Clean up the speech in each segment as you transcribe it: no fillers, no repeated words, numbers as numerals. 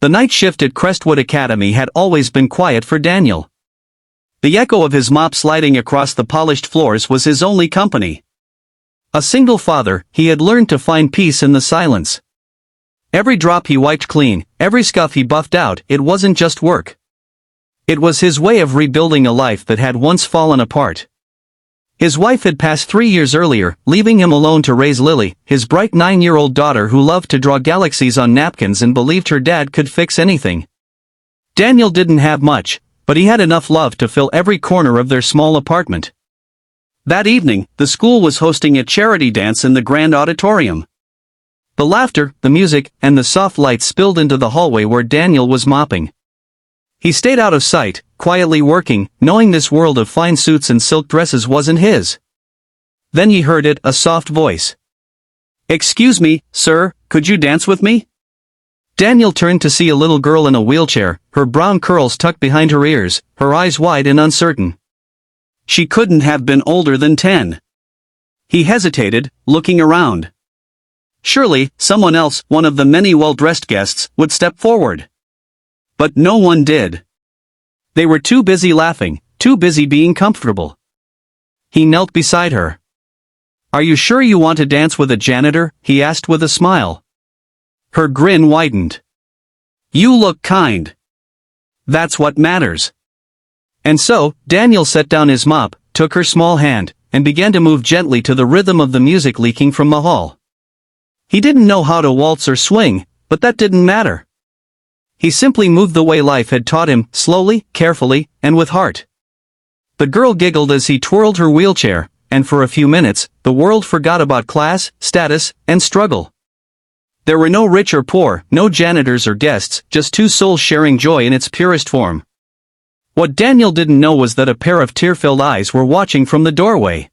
The night shift at Crestwood Academy had always been quiet for Daniel. The echo of his mop sliding across the polished floors was his only company. A single father, he had learned to find peace in the silence. Every drop he wiped clean, every scuff he buffed out, it wasn't just work. It was his way of rebuilding a life that had once fallen apart. His wife had passed 3 years earlier, leaving him alone to raise Lily, his bright 9-year-old daughter who loved to draw galaxies on napkins and believed her dad could fix anything. Daniel didn't have much, but he had enough love to fill every corner of their small apartment. That evening, the school was hosting a charity dance in the grand auditorium. The laughter, the music, and the soft lights spilled into the hallway where Daniel was mopping. He stayed out of sight, quietly working, knowing this world of fine suits and silk dresses wasn't his. Then he heard it, a soft voice. "Excuse me, sir, could you dance with me?" Daniel turned to see a little girl in a wheelchair, her brown curls tucked behind her ears, her eyes wide and uncertain. She couldn't have been older than 10. He hesitated, looking around. Surely, someone else, one of the many well-dressed guests, would step forward. But no one did. They were too busy laughing, too busy being comfortable. He knelt beside her. "Are you sure you want to dance with a janitor?" he asked with a smile. Her grin widened. "You look kind. That's what matters." And so, Daniel set down his mop, took her small hand, and began to move gently to the rhythm of the music leaking from the hall. He didn't know how to waltz or swing, but that didn't matter. He simply moved the way life had taught him, slowly, carefully, and with heart. The girl giggled as he twirled her wheelchair, and for a few minutes, the world forgot about class, status, and struggle. There were no rich or poor, no janitors or guests, just two souls sharing joy in its purest form. What Daniel didn't know was that a pair of tear-filled eyes were watching from the doorway.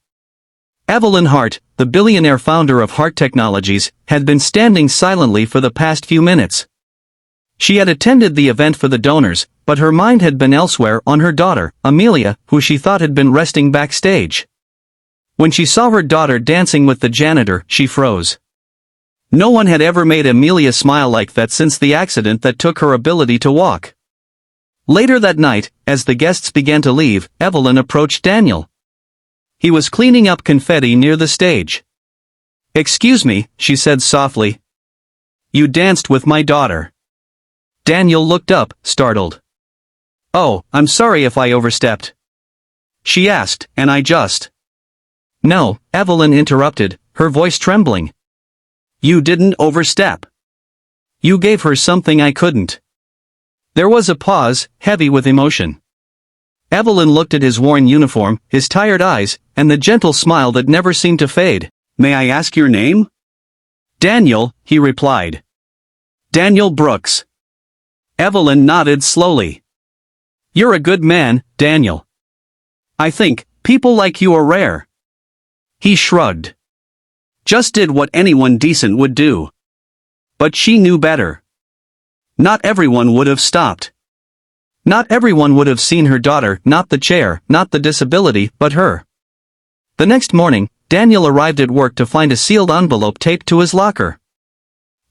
Evelyn Hart, the billionaire founder of Hart Technologies, had been standing silently for the past few minutes. She had attended the event for the donors, but her mind had been elsewhere, on her daughter, Amelia, who she thought had been resting backstage. When she saw her daughter dancing with the janitor, she froze. No one had ever made Amelia smile like that since the accident that took her ability to walk. Later that night, as the guests began to leave, Evelyn approached Daniel. He was cleaning up confetti near the stage. "Excuse me," she said softly. "You danced with my daughter." Daniel looked up, startled. "Oh, I'm sorry if I overstepped," she asked, "and I just—" "No," Evelyn interrupted, her voice trembling. "You didn't overstep. You gave her something I couldn't." There was a pause, heavy with emotion. Evelyn looked at his worn uniform, his tired eyes, and the gentle smile that never seemed to fade. "May I ask your name?" "Daniel," he replied. "Daniel Brooks." Evelyn nodded slowly. "You're a good man, Daniel. I think people like you are rare." He shrugged. "Just did what anyone decent would do." But she knew better. Not everyone would have stopped. Not everyone would have seen her daughter, not the chair, not the disability, but her. The next morning, Daniel arrived at work to find a sealed envelope taped to his locker.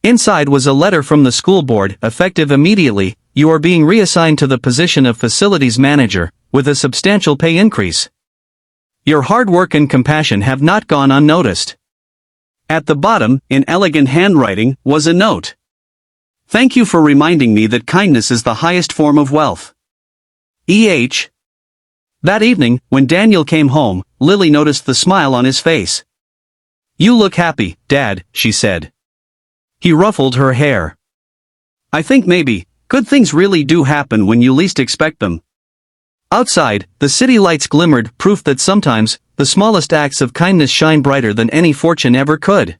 Inside was a letter from the school board, effective immediately. "You are being reassigned to the position of facilities manager, with a substantial pay increase. Your hard work and compassion have not gone unnoticed." At the bottom, in elegant handwriting, was a note. "Thank you for reminding me that kindness is the highest form of wealth. E.H." That evening, when Daniel came home, Lily noticed the smile on his face. "You look happy, Dad," she said. He ruffled her hair. "I think maybe, good things really do happen when you least expect them." Outside, the city lights glimmered, proof that sometimes, the smallest acts of kindness shine brighter than any fortune ever could.